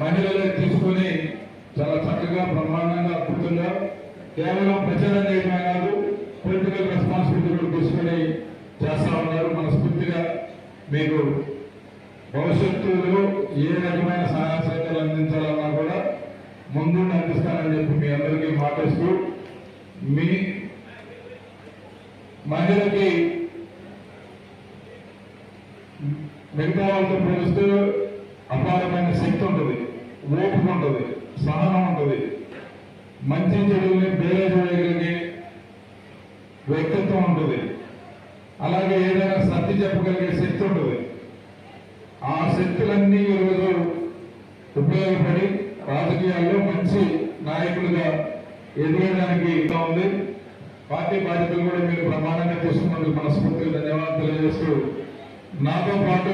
మహిళలే తీసుకొని చాలా చక్కగా బ్రహ్మాండంగా అద్భుతంగా కేవలం ప్రచారం చేయడమే కాదు, పొలిటికల్ రెస్పాన్సిబిలిటీ కూడా తీసుకొని చేస్తా ఉన్నారు. మనస్ఫూర్తిగా మీకు భవిష్యత్తులో ఏ రకమైన సహాయ సహకారాలు అందించాలన్నా కూడా ముందుండి అందిస్తానని చెప్పి మీ అందరికీ మాటిస్తూ, మీ మహిళకి మిగతా వాళ్ళతో పోలిస్తే అపారమైన శక్తి ఉంటుంది, ఓపిక ఉంటుంది, సహనం ఉంటుంది, మంచి చెడుల్ని బేరేజ్ వేయగలిగే వ్యక్తిత్వం ఉంటుంది, అలాగే ఏదైనా సర్ది చెప్పగలిగే శక్తి ఉంటుంది. ఆ శక్తులన్నీ ఈరోజు ఉపయోగపడి రాజకీయాల్లో మంచి నాయకులుగా ఎదగడానికి ఉంది. పార్టీ బాధ్యతలు కూడా మీరు ప్రమాణంగా తీసుకున్నందుకు మనస్ఫూర్తిగా ధన్యవాదాలు తెలియజేస్తూ, నాతో పాటు